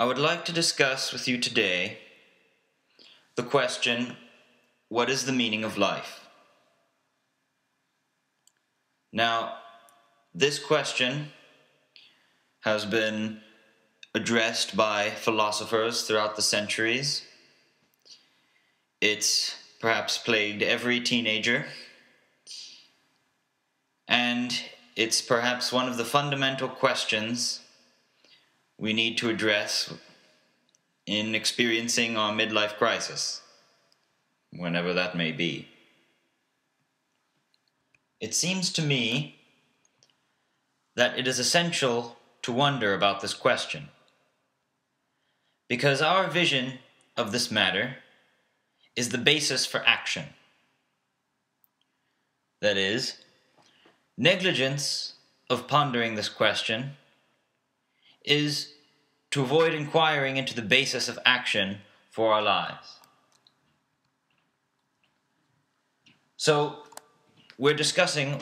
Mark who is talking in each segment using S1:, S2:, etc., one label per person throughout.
S1: I would like to discuss with you today the question, what is the meaning of life? Now, this question has been addressed by philosophers throughout the centuries. It's perhaps plagued every teenager, and it's perhaps one of the fundamental questions we need to address in experiencing our midlife crisis, whenever that may be. It seems to me that it is essential to wonder about this question, because our vision of this matter is the basis for action. That is, negligence of pondering this question is to avoid inquiring into the basis of action for our lives. So, we're discussing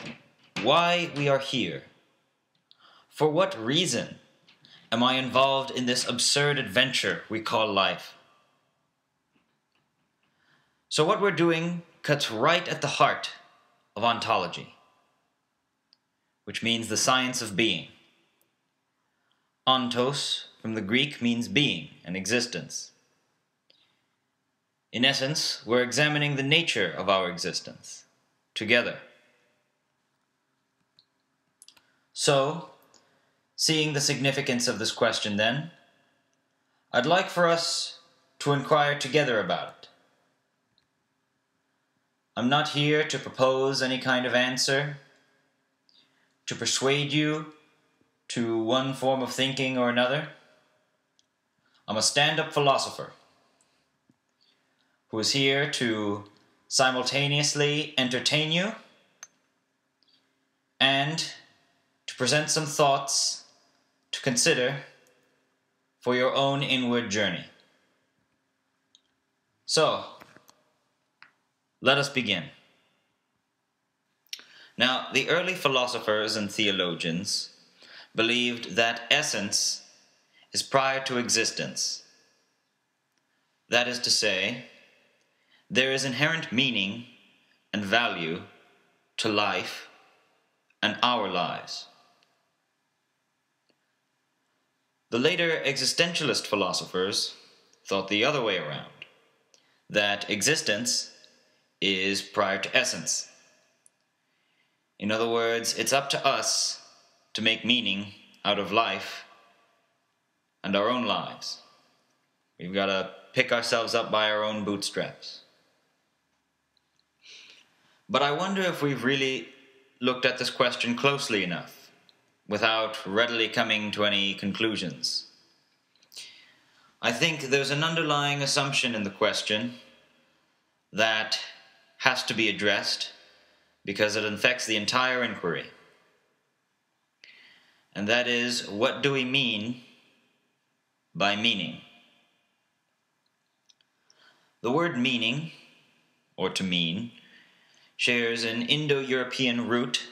S1: why we are here. For what reason am I involved in this absurd adventure we call life? So what we're doing cuts right at the heart of ontology, which means the science of being. Ontos, from the Greek, means being and existence. In essence, we're examining the nature of our existence together. So, seeing the significance of this question then, I'd like for us to inquire together about it. I'm not here to propose any kind of answer, to persuade you to one form of thinking or another. I'm a stand-up philosopher who is here to simultaneously entertain you and to present some thoughts to consider for your own inward journey. So, let us begin. Now, the early philosophers and theologians believed that essence is prior to existence. That is to say, there is inherent meaning and value to life and our lives. The later existentialist philosophers thought the other way around, that existence is prior to essence. In other words, it's up to us to make meaning out of life and our own lives. We've got to pick ourselves up by our own bootstraps. But I wonder if we've really looked at this question closely enough, without readily coming to any conclusions. I think there's an underlying assumption in the question that has to be addressed because it affects the entire inquiry. And that is, what do we mean by meaning? The word meaning, or to mean, shares an Indo-European root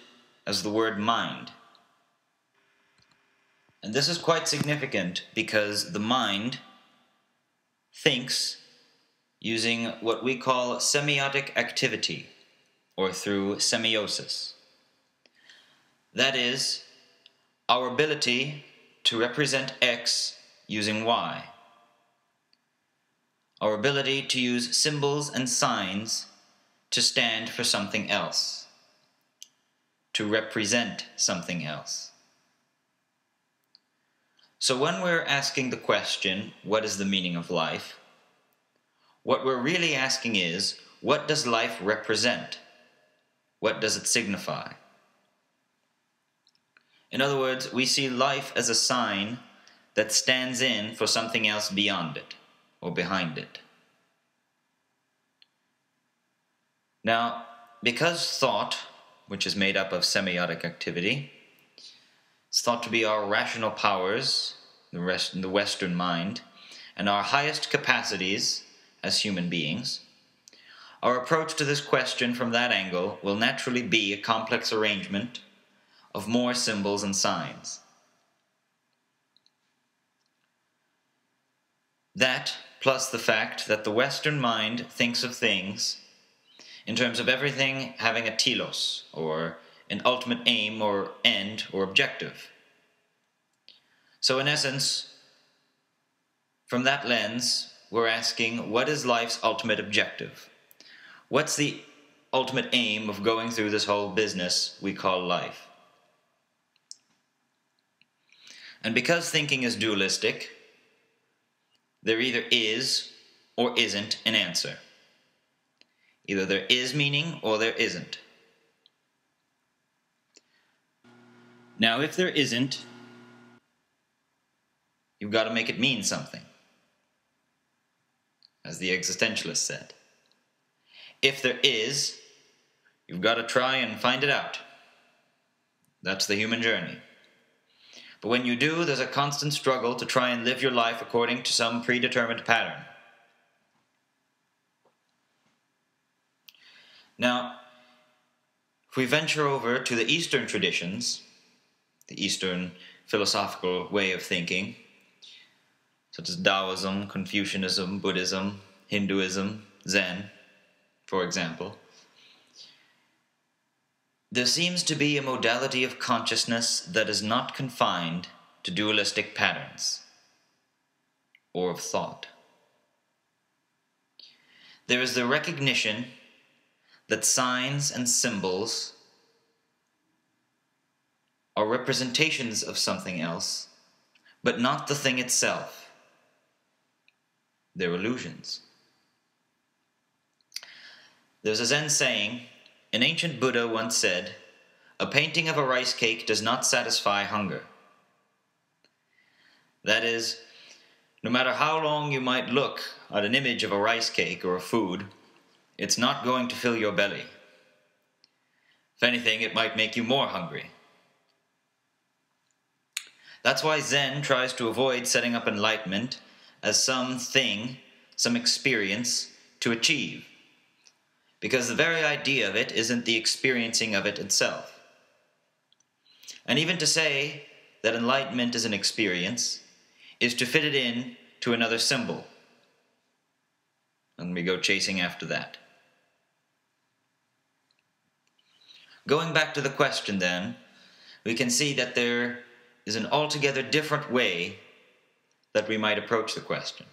S1: as the word mind. And this is quite significant because the mind thinks using what we call semiotic activity, or through semiosis. That is, our ability to represent X using Y. Our ability to use symbols and signs to stand for something else, to represent something else. So when we're asking the question, what is the meaning of life? What we're really asking is, what does life represent? What does it signify? In other words, we see life as a sign that stands in for something else beyond it, or behind it. Now, because thought, which is made up of semiotic activity, is thought to be our rational powers, the Western mind, and our highest capacities as human beings, our approach to this question from that angle will naturally be a complex arrangement of more symbols and signs. That, plus the fact that the Western mind thinks of things in terms of everything having a telos, or an ultimate aim or end or objective. So in essence, from that lens, we're asking, what is life's ultimate objective? What's the ultimate aim of going through this whole business we call life? And because thinking is dualistic, there either is or isn't an answer. Either there is meaning or there isn't. Now, if there isn't, you've got to make it mean something, as the existentialist said. If there is, you've got to try and find it out. That's the human journey. But when you do, there's a constant struggle to try and live your life according to some predetermined pattern. Now, if we venture over to the Eastern traditions, the Eastern philosophical way of thinking, such as Taoism, Confucianism, Buddhism, Hinduism, Zen, for example, there seems to be a modality of consciousness that is not confined to dualistic patterns or of thought. There is the recognition that signs and symbols are representations of something else, but not the thing itself. They're illusions. There's a Zen saying, an ancient Buddha once said, "A painting of a rice cake does not satisfy hunger." That is, no matter how long you might look at an image of a rice cake or a food, it's not going to fill your belly. If anything, it might make you more hungry. That's why Zen tries to avoid setting up enlightenment as something, some experience to achieve, because the very idea of it isn't the experiencing of it itself. And even to say that enlightenment is an experience is to fit it in to another symbol, and we go chasing after that. Going back to the question then, we can see that there is an altogether different way that we might approach the question.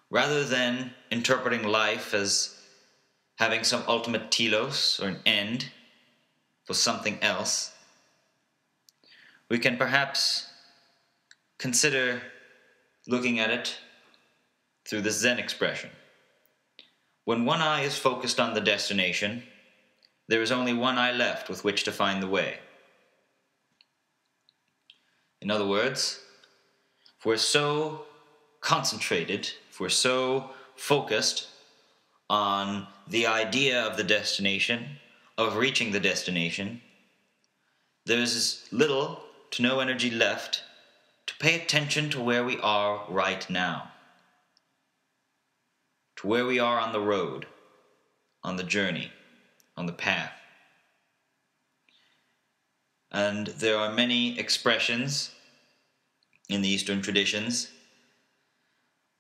S1: Rather than interpreting life as having some ultimate telos or an end for something else, we can perhaps consider looking at it through the Zen expression. When one eye is focused on the destination, there is only one eye left with which to find the way. In other words, if we're so concentrated, if we're so focused on the idea of the destination, of reaching the destination, there's little to no energy left to pay attention to where we are right now, to where we are on the road, on the journey, on the path. And there are many expressions in the Eastern traditions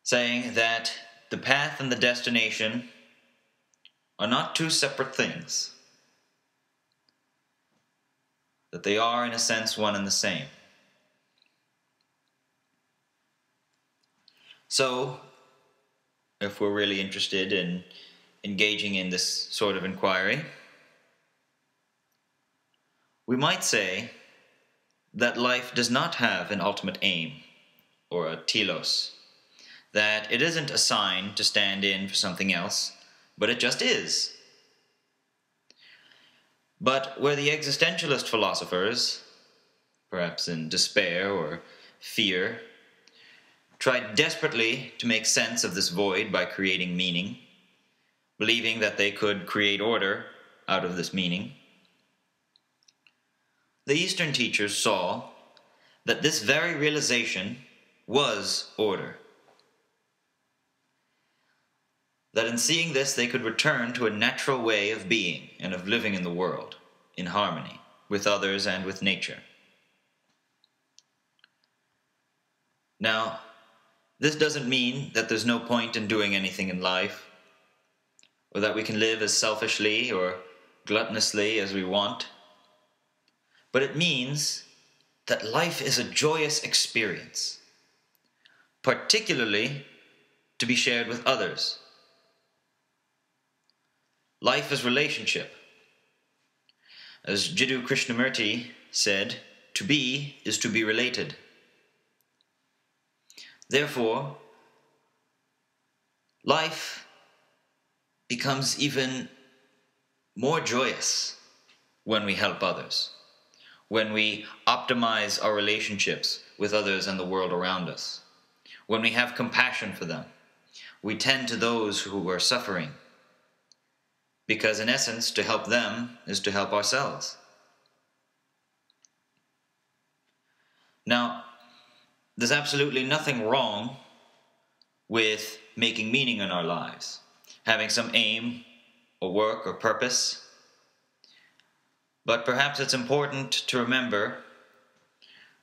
S1: saying that the path and the destination are not two separate things, that they are, in a sense, one and the same. So, if we're really interested in engaging in this sort of inquiry, we might say that life does not have an ultimate aim or a telos, that it isn't a sign to stand in for something else, but it just is. But where the existentialist philosophers, perhaps in despair or fear, tried desperately to make sense of this void by creating meaning, believing that they could create order out of this meaning, the Eastern teachers saw that this very realization was order. That in seeing this, they could return to a natural way of being and of living in the world, in harmony with others and with nature. Now, this doesn't mean that there's no point in doing anything in life, or that we can live as selfishly or gluttonously as we want. But it means that life is a joyous experience, particularly to be shared with others. Life is relationship. As Jiddu Krishnamurti said, to be is to be related. Therefore, life becomes even more joyous when we help others, when we optimize our relationships with others and the world around us, when we have compassion for them, we tend to those who are suffering, because in essence, to help them is to help ourselves. Now, there's absolutely nothing wrong with making meaning in our lives, having some aim or work or purpose. But perhaps it's important to remember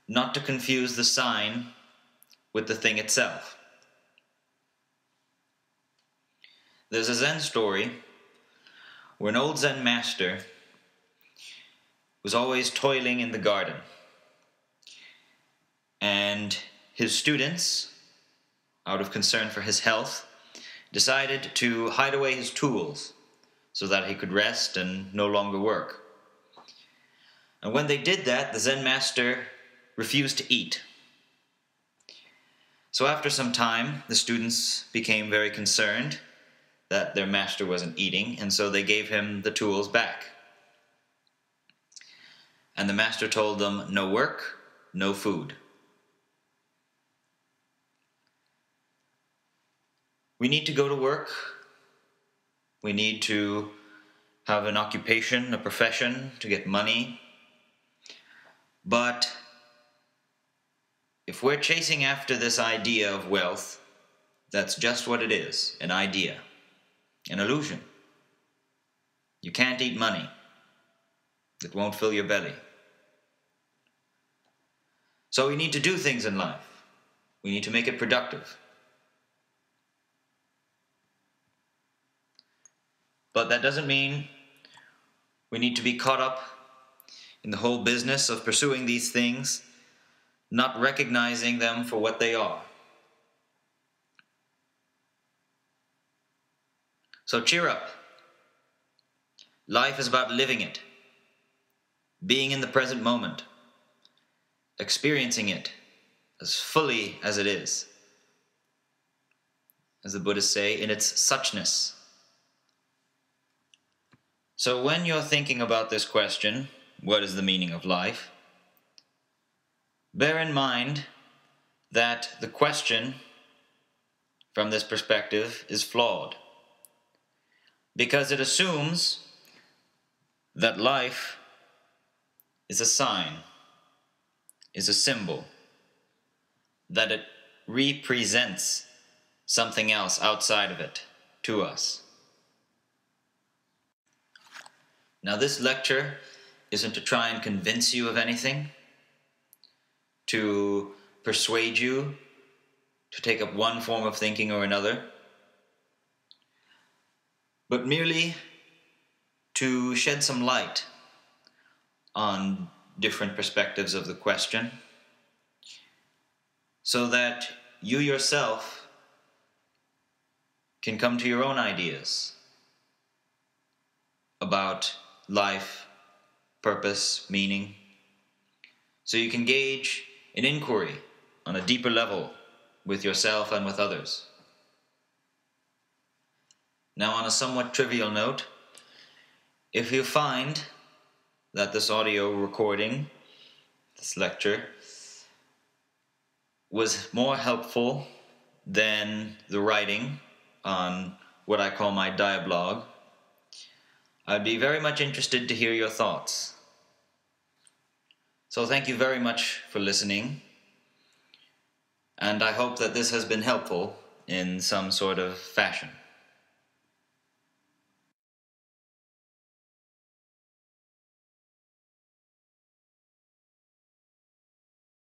S1: not to confuse the sign with the thing itself. There's a Zen story where an old Zen master was always toiling in the garden, and his students, out of concern for his health, decided to hide away his tools so that he could rest and no longer work. And when they did that, the Zen master refused to eat. So after some time, the students became very concerned that their master wasn't eating, and so they gave him the tools back. And the master told them, no work, no food. We need to go to work. We need to have an occupation, a profession, to get money. But if we're chasing after this idea of wealth, that's just what it is, an idea, an illusion. You can't eat money. It won't fill your belly. So we need to do things in life. We need to make it productive. But that doesn't mean we need to be caught up in the whole business of pursuing these things, not recognizing them for what they are. So cheer up. Life is about living it, being in the present moment, experiencing it as fully as it is, as the Buddhists say, in its suchness. So when you're thinking about this question, what is the meaning of life? Bear in mind that the question from this perspective is flawed, because it assumes that life is a sign, is a symbol, that it represents something else outside of it to us. Now, this lecture isn't to try and convince you of anything, to persuade you to take up one form of thinking or another, but merely to shed some light on different perspectives of the question, so that you yourself can come to your own ideas about life, purpose, meaning, so you can gauge an inquiry on a deeper level with yourself and with others. Now, on a somewhat trivial note, if you find that this audio recording, this lecture, was more helpful than the writing on what I call my dialogue, I'd be very much interested to hear your thoughts. So thank you very much for listening, and I hope that this has been helpful in some sort of fashion.